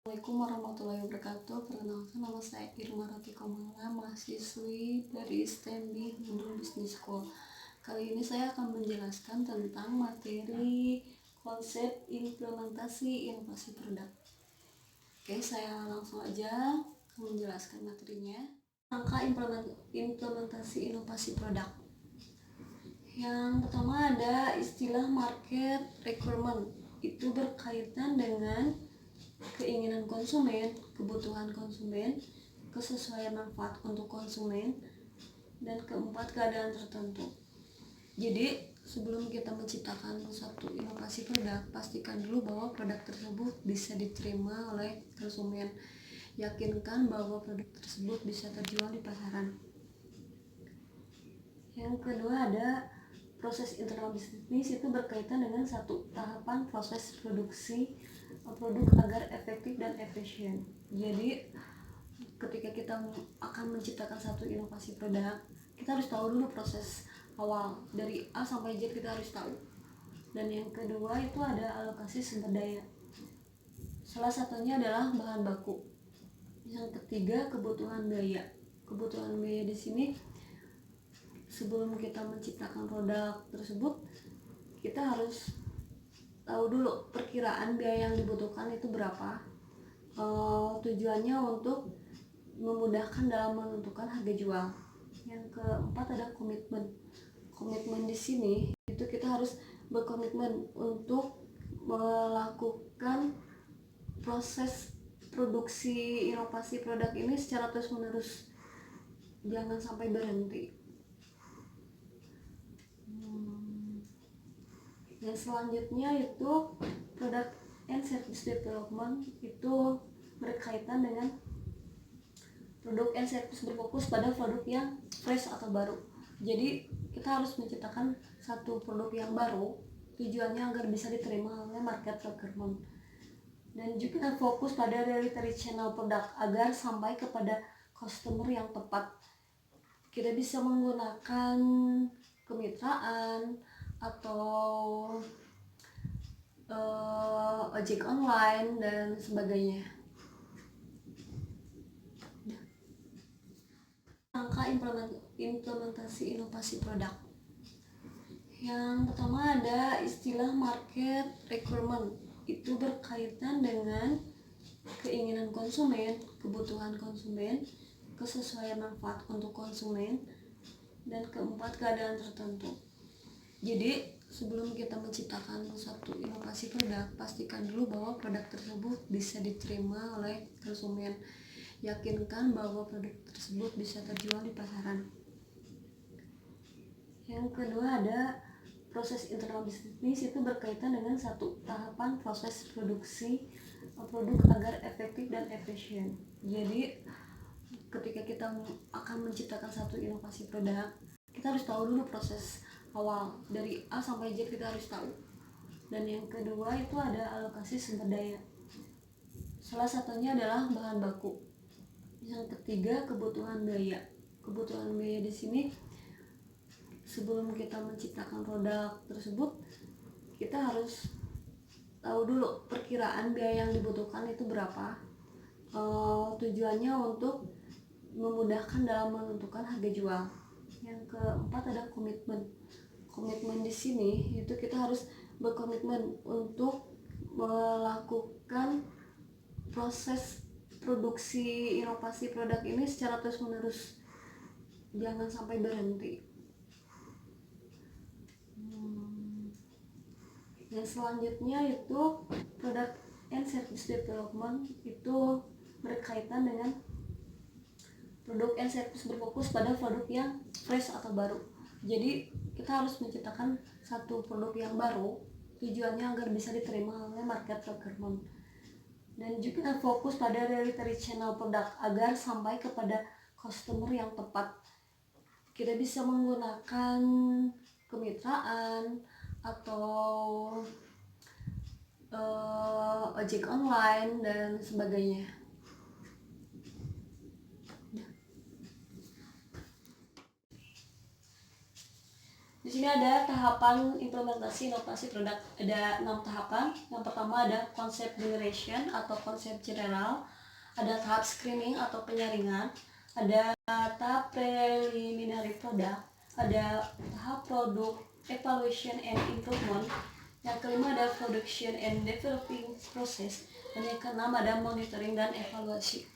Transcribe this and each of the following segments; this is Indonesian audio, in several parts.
Assalamualaikum warahmatullahi wabarakatuh. Perkenalkan, nama saya Irma Rati Komala, mahasiswi dari STEMB Bandung Business School. Kali ini saya akan menjelaskan tentang materi konsep implementasi inovasi produk. Oke, saya langsung aja menjelaskan materinya. Rangka implementasi inovasi produk. Yang pertama ada istilah market requirement. Itu berkaitan dengan keinginan konsumen, kebutuhan konsumen, kesesuaian manfaat untuk konsumen, dan keempat, keadaan tertentu. Jadi sebelum kita menciptakan suatu inovasi produk, pastikan dulu bahwa produk tersebut bisa diterima oleh konsumen. Yakinkan bahwa produk tersebut bisa terjual di pasaran. Yang kedua ada proses internal bisnis. Itu berkaitan dengan satu tahapan proses produksi produk agar efektif dan efisien. Jadi ketika kita akan menciptakan satu inovasi produk, kita harus tahu dulu proses awal dari A sampai Z, kita harus tahu. Dan yang kedua itu ada alokasi sumber daya. Salah satunya adalah bahan baku. Yang ketiga kebutuhan biaya. Kebutuhan biaya di sini sebelum kita menciptakan produk tersebut, kita harus tahu dulu perkiraan biaya yang dibutuhkan itu berapa. Tujuannya untuk memudahkan dalam menentukan harga jual. Yang keempat ada komitmen. Komitmen di sini itu kita harus berkomitmen untuk melakukan proses produksi inovasi produk ini secara terus-menerus, jangan sampai berhenti. Yang selanjutnya itu product and service development. Itu berkaitan dengan produk and service berfokus pada produk yang fresh atau baru. Jadi kita harus menciptakan satu produk yang baru, tujuannya agar bisa diterima oleh market requirement. Dan juga fokus pada delivery channel produk agar sampai kepada customer yang tepat. Kita bisa menggunakan kemitraan atau ojek online dan sebagainya. Rangka implementasi inovasi produk. Yang pertama ada istilah market requirement. Itu berkaitan dengan keinginan konsumen, kebutuhan konsumen, kesesuaian manfaat untuk konsumen, dan keempat, keadaan tertentu. Jadi sebelum kita menciptakan suatu inovasi produk, pastikan dulu bahwa produk tersebut bisa diterima oleh konsumen. Yakinkan bahwa produk tersebut bisa terjual di pasaran. Yang kedua ada proses internal bisnis. Itu berkaitan dengan satu tahapan proses produksi produk agar efektif dan efisien. Jadi ketika kita akan menciptakan satu inovasi produk, kita harus tahu dulu proses awal dari A sampai Z, kita harus tahu. Dan yang kedua itu ada alokasi sumber daya. Salah satunya adalah bahan baku. Yang ketiga kebutuhan biaya. Kebutuhan biaya di sini sebelum kita menciptakan produk tersebut, kita harus tahu dulu perkiraan biaya yang dibutuhkan itu berapa. Tujuannya untuk memudahkan dalam menentukan harga jual. Yang keempat ada komitmen. Komitmen di sini itu kita harus berkomitmen untuk melakukan proses produksi inovasi produk ini secara terus-menerus, jangan sampai berhenti. Yang selanjutnya itu product and service development. Itu berkaitan dengan produk and service berfokus pada produk yang fresh atau baru. Jadi kita harus menciptakan satu produk yang baru, tujuannya agar bisa diterima oleh market requirement. Dan juga fokus pada delivery channel produk agar sampai kepada customer yang tepat. Kita bisa menggunakan kemitraan atau ojek online dan sebagainya. Di sini ada tahapan implementasi inovasi produk. Ada 6 tahapan. Yang pertama ada concept generation atau konsep general, ada tahap screening atau penyaringan, ada tahap preliminary product, ada tahap product evaluation and improvement, yang kelima ada production and developing process, dan yang keenam ada monitoring dan evaluasi.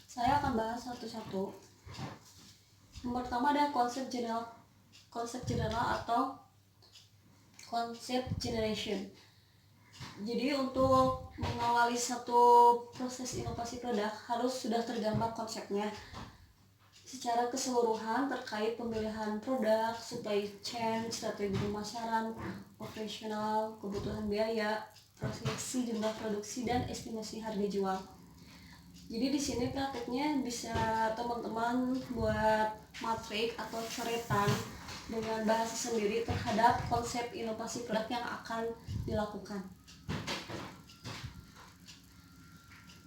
Saya akan bahas satu-satu. Yang pertama ada konsep general atau konsep generation. Jadi untuk mengawali satu proses inovasi produk harus sudah tergambar konsepnya secara keseluruhan terkait pemilihan produk, supply chain, strategi pemasaran, operasional, kebutuhan biaya, proyeksi jumlah produksi, dan estimasi harga jual. Jadi di sini prakteknya bisa teman-teman buat matrik atau coretan dengan bahasa sendiri terhadap konsep inovasi produk yang akan dilakukan.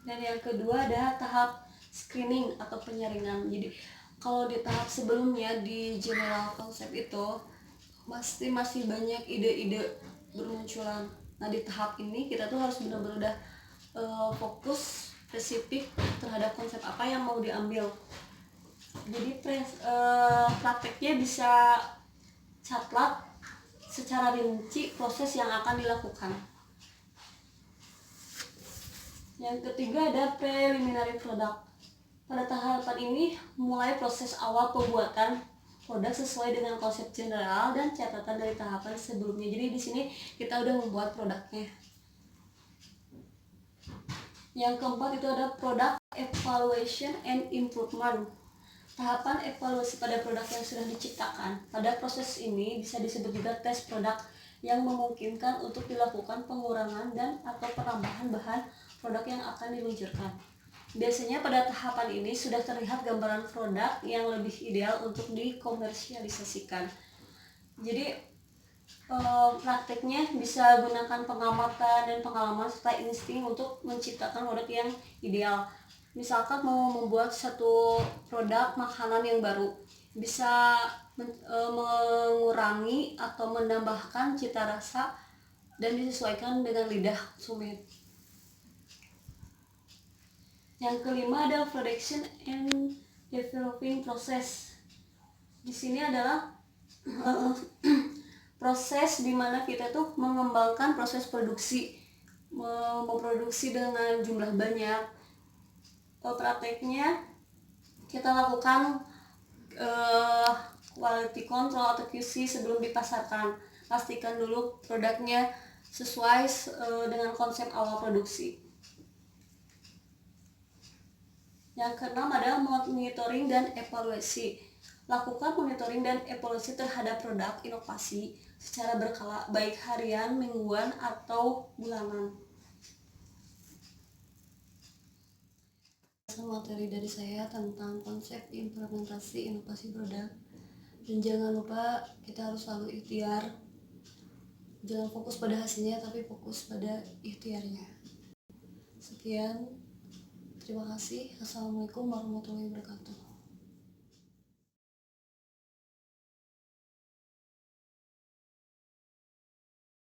Dan yang kedua ada tahap screening atau penyaringan. Jadi kalau di tahap sebelumnya di general konsep itu masih banyak ide-ide bermunculan. Nah di tahap ini kita tuh harus benar-benar fokus spesifik terhadap konsep apa yang mau diambil. Jadi prakteknya bisa catat secara rinci proses yang akan dilakukan. Yang ketiga ada preliminary product. Pada tahapan ini mulai proses awal pembuatan produk sesuai dengan konsep general dan catatan dari tahapan sebelumnya. Jadi di sini kita udah membuat produknya. Yang keempat itu ada product evaluation and improvement. Tahapan evaluasi pada produk yang sudah diciptakan. Pada proses ini bisa disebut juga tes produk yang memungkinkan untuk dilakukan pengurangan dan atau penambahan bahan produk yang akan diluncurkan. Biasanya pada tahapan ini sudah terlihat gambaran produk yang lebih ideal untuk dikomersialisasikan. Jadi prakteknya bisa gunakan pengamatan dan pengalaman serta insting untuk menciptakan produk yang ideal. Misalkan mau membuat satu produk makanan yang baru, bisa mengurangi atau menambahkan cita rasa dan disesuaikan dengan lidah konsumen. Yang kelima ada production and developing process. Di sini adalah proses di mana kita tuh mengembangkan proses produksi, memproduksi dengan jumlah banyak. Prakteknya kita lakukan quality control atau QC sebelum dipasarkan. Pastikan dulu produknya sesuai dengan konsep awal produksi. Yang keenam ada monitoring dan evaluasi. Lakukan monitoring dan evaluasi terhadap produk inovasi secara berkala, baik harian, mingguan, atau bulanan. Materi dari saya tentang konsep implementasi inovasi produk. Dan jangan lupa kita harus selalu ikhtiar. Jangan fokus pada hasilnya, tapi fokus pada ikhtiarnya. Sekian. Terima kasih. Assalamualaikum warahmatullahi wabarakatuh.